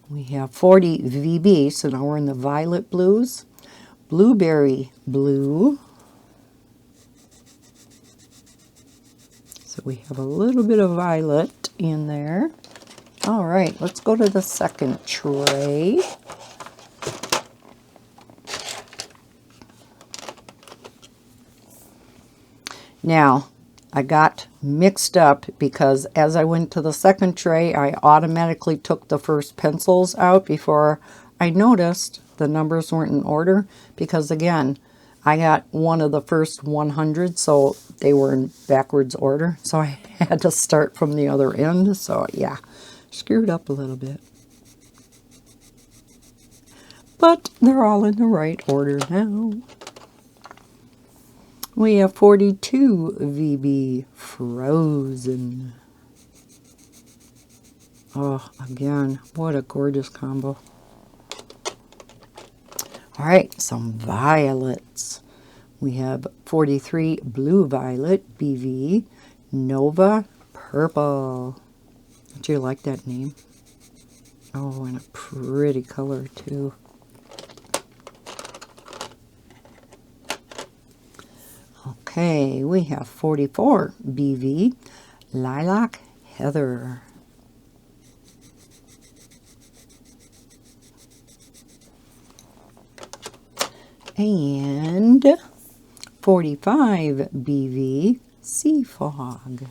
We have 40 VB, so now we're in the violet blues. Blueberry blue. So we have a little bit of violet in there. All right, let's go to the second tray. Now, I got mixed up because as I went to the second tray, I automatically took the first pencils out before I noticed the numbers weren't in order. Because again, I got one of the first 100, so they were in backwards order. So I had to start from the other end. So yeah, screwed up a little bit. But they're all in the right order now. We have 42 VB Frozen. Oh, again, what a gorgeous combo. All right, some violets. We have 43 Blue Violet BV Nova Purple. Do you like that name? Oh, and a pretty color too. Okay, we have 44 BV Lilac Heather. And 45 BV Sea Fog.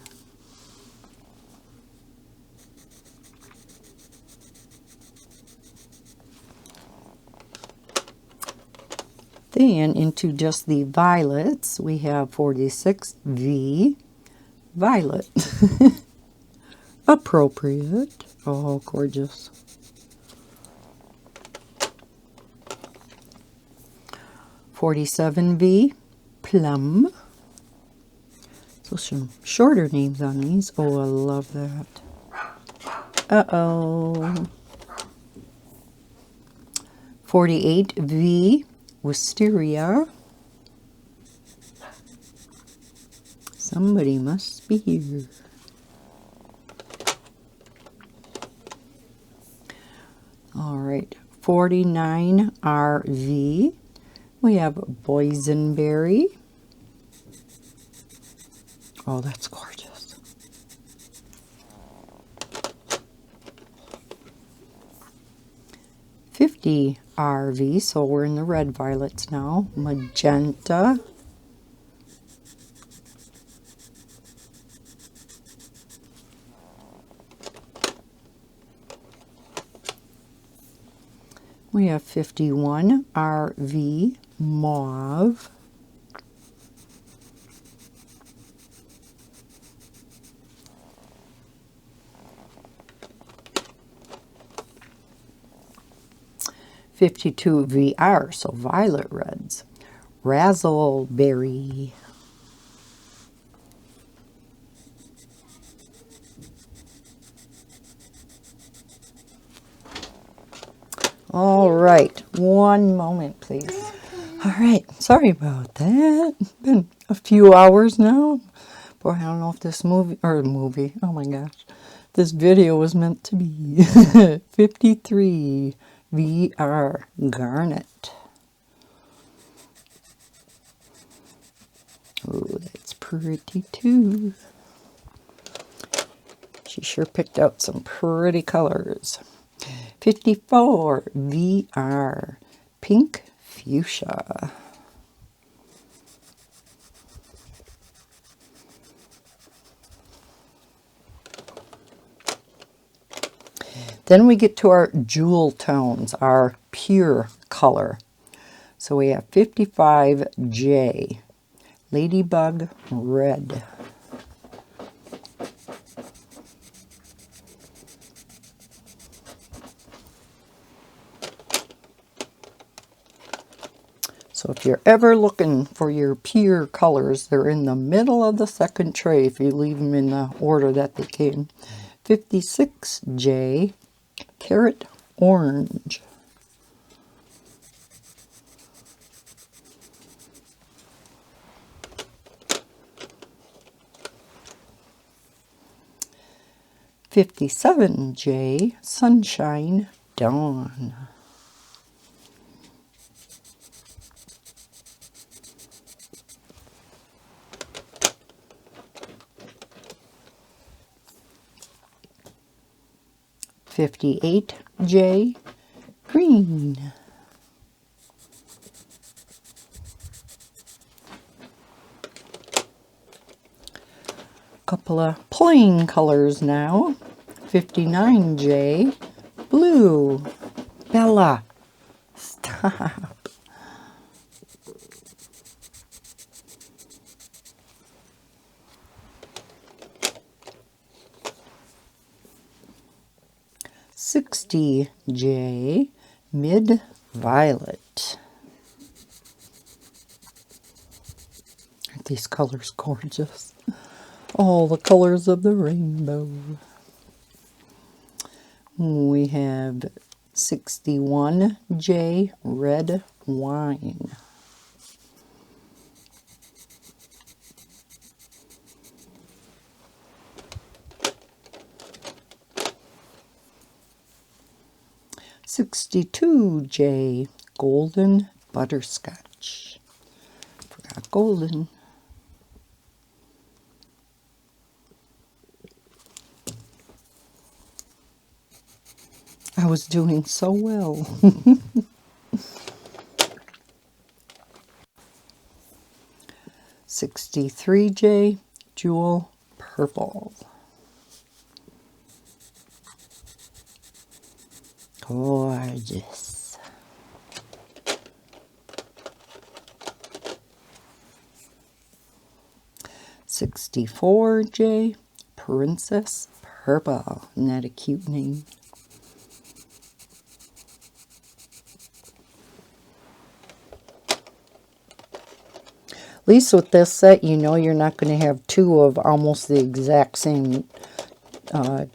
Then into just the violets, we have 46 V violet. Appropriate. Oh, gorgeous. $47V, plum. So some shorter names on these. Oh, I love that. Uh-oh. 48V, wisteria. Somebody must be here. All right, 49RV. We have boysenberry. Oh, that's gorgeous. $50RV, so we're in the red violets now. Magenta. We have 51RV, mauve. $52VR, so violet reds. Razzleberry. All right, one moment, please. All right, sorry about that. It's been a few hours now. Boy, I don't know if this movie, oh my gosh, this video was meant to be. 53 VR garnet. Oh, that's pretty too. She sure picked out some pretty colors. 54 VR pink fuchsia. Then we get to our jewel tones, our pure color. So we have 55J, ladybug red. So if you're ever looking for your pure colors, they're in the middle of the second tray if you leave them in the order that they came. 56J, carrot orange. $57J, sunshine dawn. $58J, green. Couple of plain colors now. 59J, blue. Bella, stop. $60J, mid violet. Aren't these colors gorgeous? All the colors of the rainbow. We have 61J, red wine. $62J, golden butterscotch. Forgot golden. I was doing so well. $63J, jewel purple. Gorgeous. 64J, Princess Purple. Isn't that a cute name? At least with this set, you know you're not going to have two of almost the exact same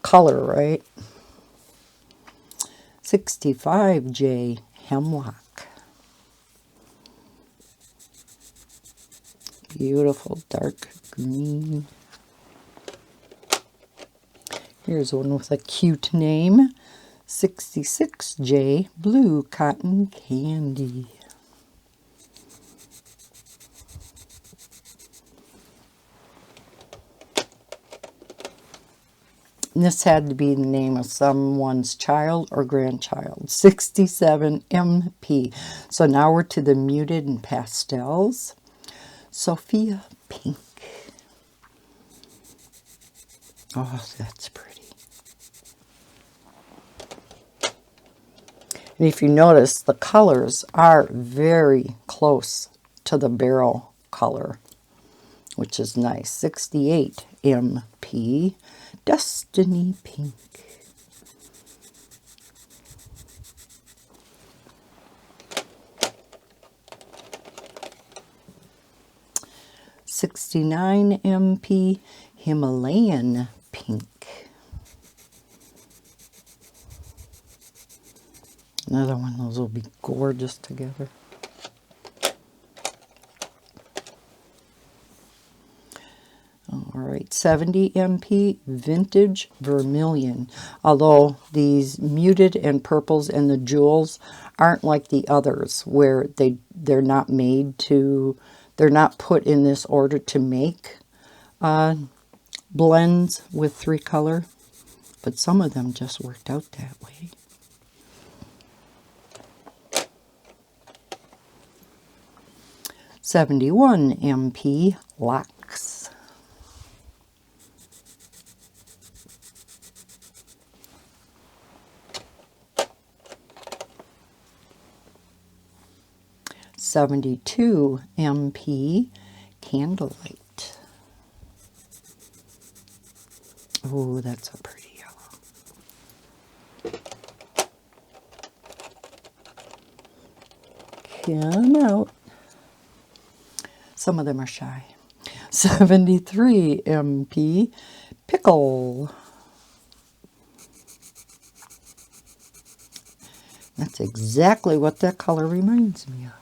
color, right? 65J, Hemlock. Beautiful dark green. Here's one with a cute name. 66J, Blue Cotton Candy. And this had to be the name of someone's child or grandchild. 67MP. So now we're to the muted and pastels. Sophia Pink. Oh, that's pretty. And if you notice, the colors are very close to the barrel color, which is nice. 68MP. Destiny Pink. MP Himalayan Pink. Another one, those will be gorgeous together. All right, 70 MP Vintage Vermilion. Although these muted and purples and the jewels aren't like the others where they're not made to, they're not put in this order to make blends with 3 color, but some of them just worked out that way. '71 MP Locks. '72 MP Candlelight. Oh, that's a pretty yellow. Come out. Some of them are shy. 73 MP Pickle. That's exactly what that color reminds me of.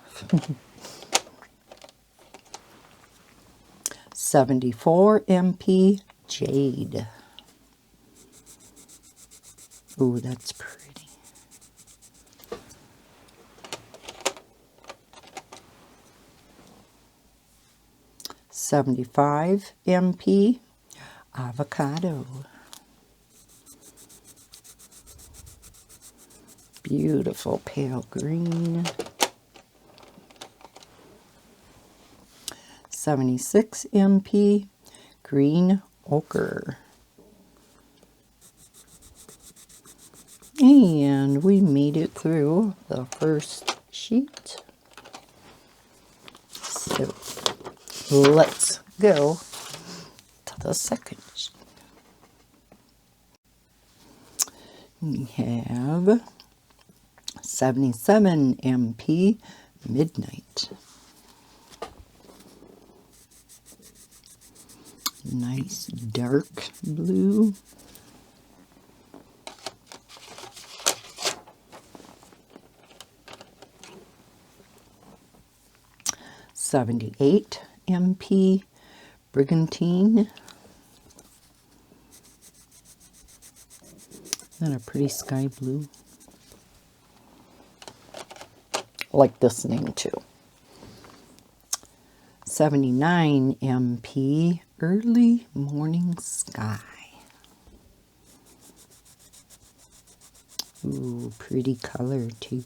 74 MP Jade. Ooh, that's pretty. '75 MP Avocado. Beautiful pale green. 76 MP Green Ochre. And we made it through the first sheet. So let's go to the second sheet. We have 77 MP Midnight. Nice dark blue. '78 MP Brigantine. Then a pretty sky blue. I like this name too. 79 MP Early Morning Sky. Ooh, pretty color too.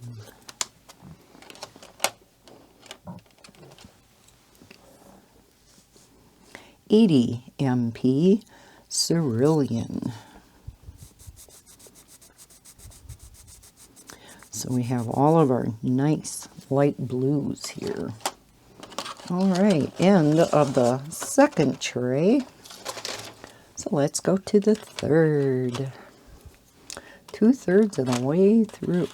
'80 MP Cerulean. So we have all of our nice light blues here. All right, end of the second tray. let's go to the third. 2/3 of the way through.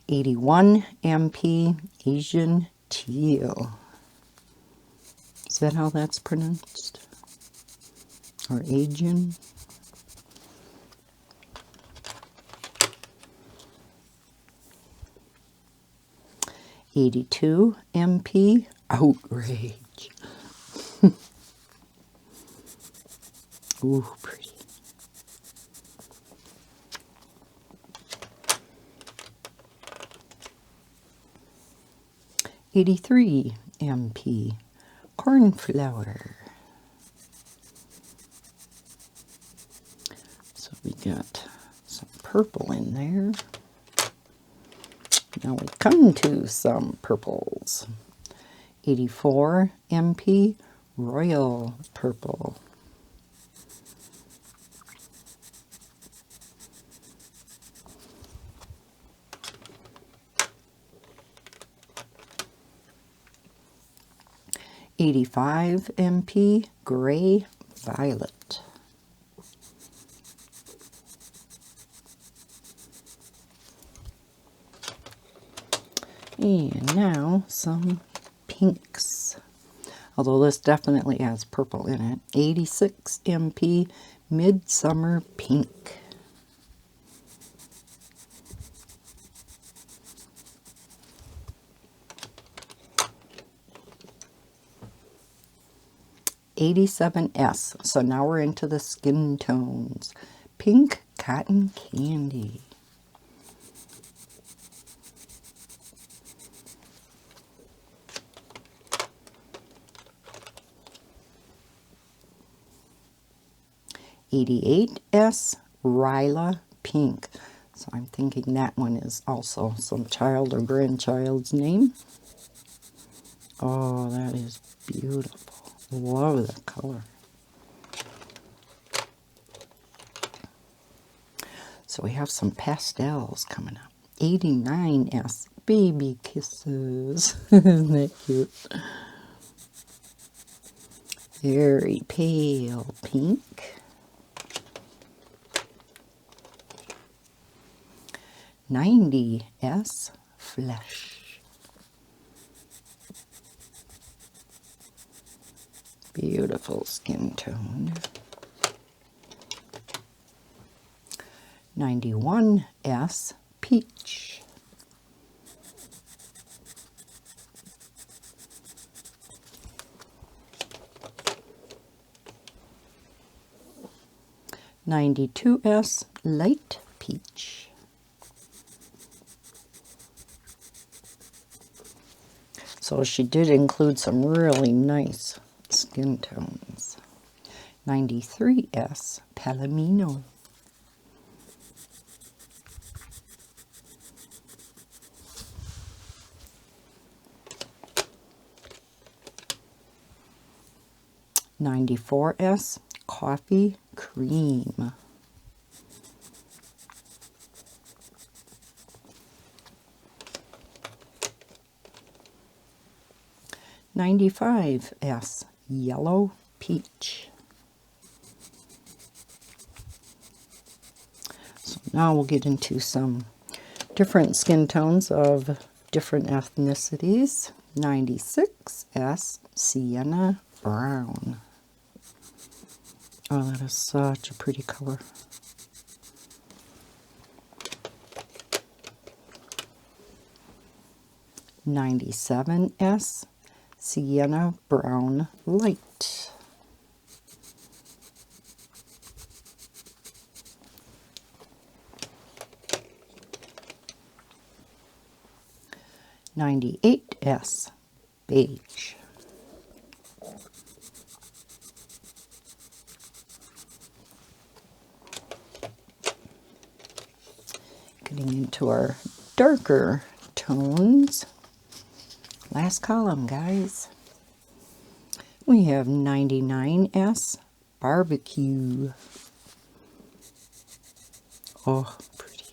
81 MP Asian Teal. Is that how that's pronounced? Or Asian? '82 MP Outrage. Ooh, pretty. '83 MP Cornflower. So we got some purple in there. Now we come to some purples. 84 MP Royal Purple. '85 MP Gray Violet. And now some pinks. Although this definitely has purple in it. 86 MP Midsummer Pink. '87S. So now we're into the skin tones. Pink Cotton Candy. '88S Ryla Pink. So I'm thinking that one is also some child or grandchild's name. Oh, that is beautiful. Love the color. So we have some pastels coming up. '89S Baby Kisses. Isn't that cute? Very pale pink. '90S Flesh. Beautiful skin tone. '91S Peach. '92S Light Peach. So she did include some really nice skin tones. '93S Palomino. '94S Coffee Cream. '95S Yellow Peach. So now we'll get into some different skin tones of different ethnicities. '96S Sienna Brown. Oh, that is such a pretty color. '97S Sienna Brown Light. '98S Beige. Getting into our darker tones. Last column, guys. We have '99S Barbecue. Oh, pretty.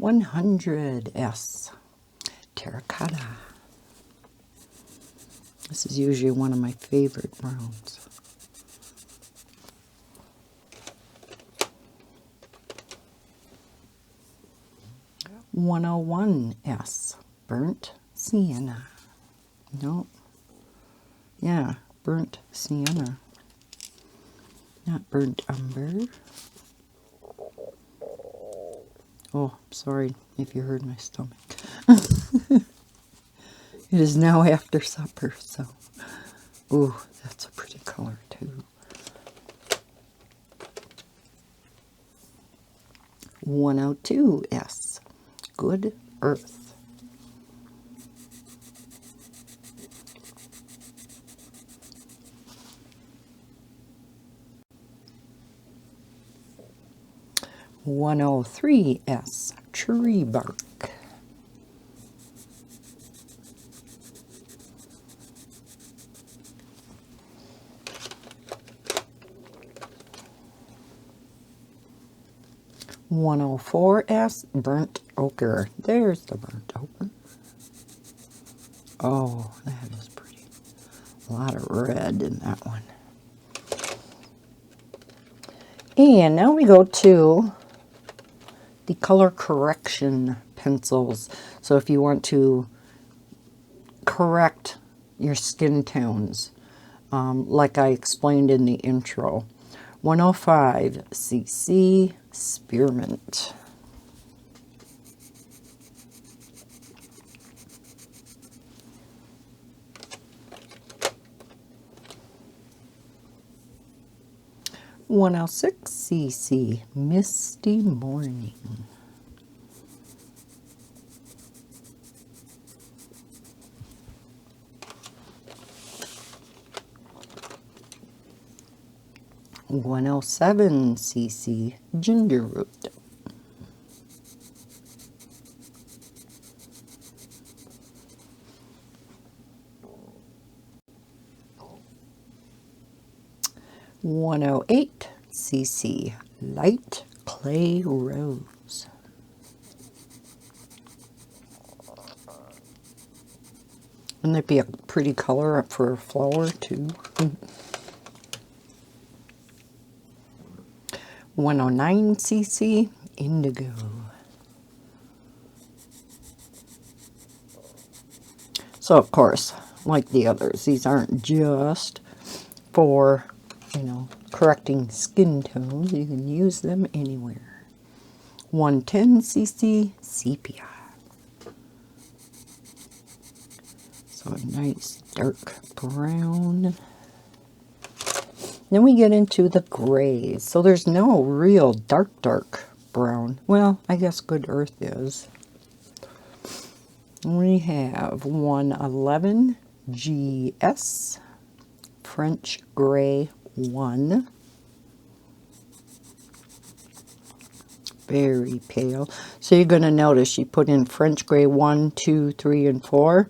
100S terracotta. This is usually one of my favorite browns. 101S burnt sienna. No. Yeah, burnt sienna. Not burnt umber. Oh, sorry if you heard my stomach. It is now after supper, so. Ooh, that's a pretty color too. 102S, Good Earth. (103S), Tree Bark. 104S, Burnt Ochre. There's the burnt ochre. Oh, that is pretty. A lot of red in that one. And now we go to the color correction pencils. So if you want to correct your skin tones, like I explained in the intro. 105cc Spearmint. (106cc Misty Morning). 107cc Ginger Root. 108cc Light Clay Rose. Wouldn't that be a pretty color for a flower too? 109cc Indigo. So of course, like the others, these aren't just for, you know, correcting skin tones. You can use them anywhere. 110cc Sepia. So a nice dark brown. Then we get into the grays. So there's no real dark brown. Well, I guess Good Earth is. We have 111GS French Gray 1. Very pale. So you're going to notice she put in French Gray 1, 2, 3, and 4.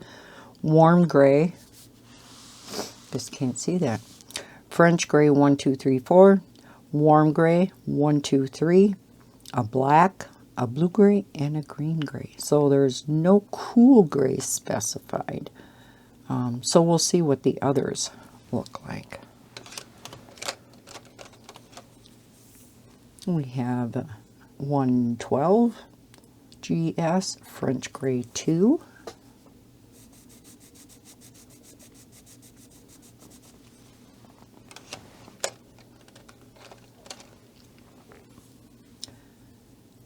Warm Gray. Just can't see that. French Gray 1, 2, 3, 4. Warm Gray 1, 2, 3. A black, a blue gray, and a green gray. So there's no cool gray specified. So we'll see what the others look like. We have 112 GS French Gray 2.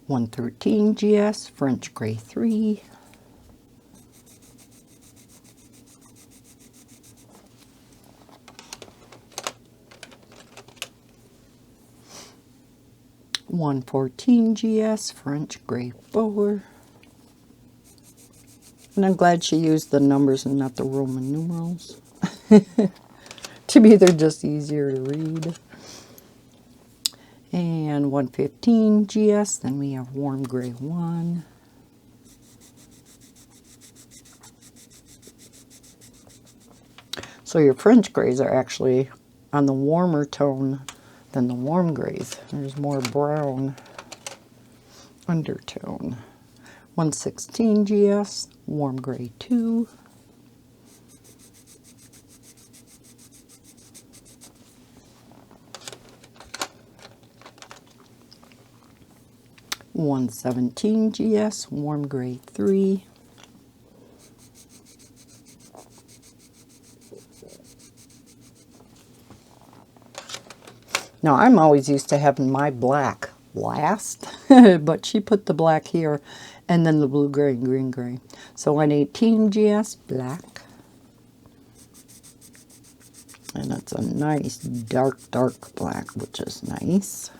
(113 GS French Gray 3). 114 GS French Gray 4. And I'm glad she used the numbers and not the Roman numerals. To me, they're just easier to read. And 115 GS, then we have Warm Gray 1. So your French grays are actually on the warmer tone than the warm grays. There's more brown undertone. 116 GS, warm gray 2. .117 GS, warm gray 3. Now, I'm always used to having my black last, but she put the black here, and then the blue gray and green gray. So 118 GS, black. And it's a nice dark black, which is nice.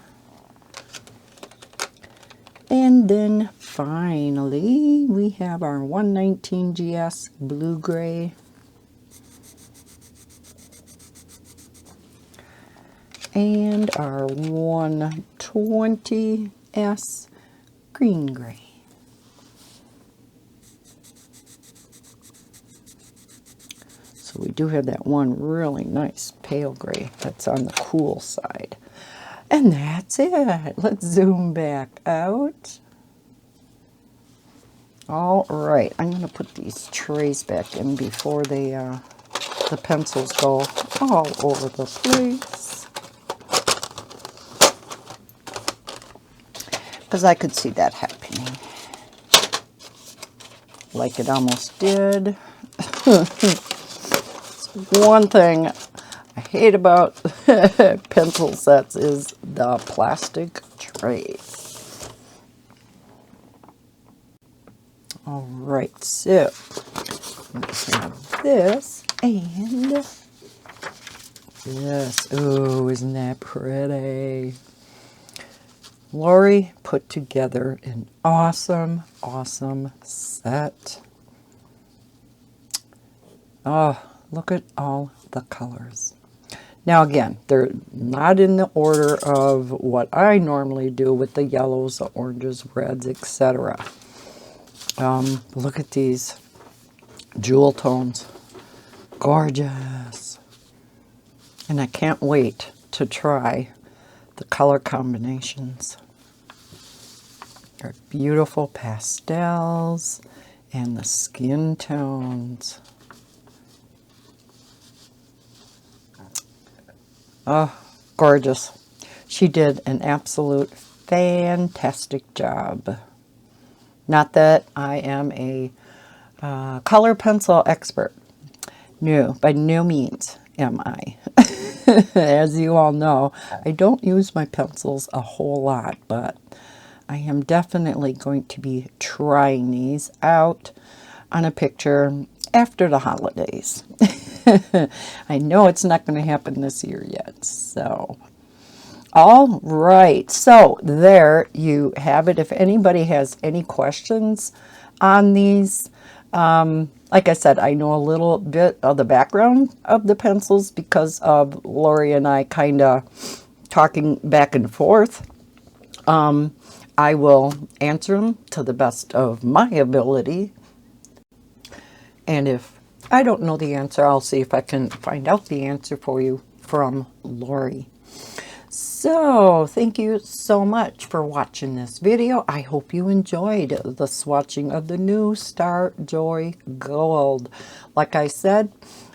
And then finally, we have our 119 GS, blue gray. And our 120S green gray. So we do have that one really nice pale gray that's on the cool side. And that's it. Let's zoom back out. All right, I'm going to put these trays back in before they, the pencils go all over the place. Because I could see that happening. Like it almost did. One thing I hate about pencil sets is the plastic trays. All right, so we have this and this. Oh, isn't that pretty? Lori put together an awesome set. Oh, look at all the colors. Now again, they're not in the order of what I normally do with the yellows, the oranges, reds, etc. Look at these jewel tones. Gorgeous. And I can't wait to try the color combinations. They're beautiful pastels and the skin tones. Oh, gorgeous. She did an absolute fantastic job. Not that I am a color pencil expert. No, by no means am I. As you all know, I don't use my pencils a whole lot, but I am definitely going to be trying these out on a picture after the holidays. I know it's not going to happen this year yet, so. All right, so there you have it. If anybody has any questions on these, like I said, I know a little bit of the background of the pencils because of Lori and I kind of talking back and forth. I will answer them to the best of my ability. And if I don't know the answer, I'll see if I can find out the answer for you from Lori. So, thank you so much for watching this video. I hope you enjoyed the swatching of the new Star Joy Gold. Like I said,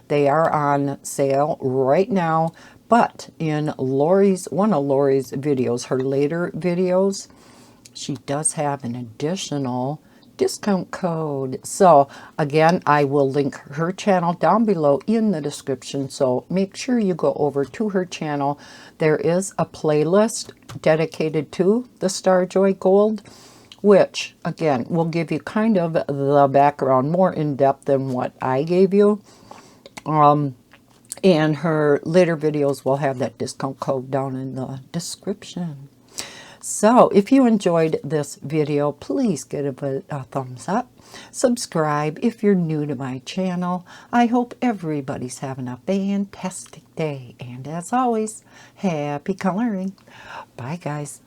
they are on sale right now, but in Lori's, one of Lori's videos, her later videos, she does have an additional discount code. So again, I will link her channel down below in the description, so make sure you go over to her channel. There is a playlist dedicated to the Star Joy Gold, which again will give you kind of the background more in depth than what I gave you. And her later videos will have that discount code down in the description. So if you enjoyed this video, please give it a thumbs up. Subscribe if you're new to my channel. I hope everybody's having a fantastic day. And as always, happy coloring. Bye, guys.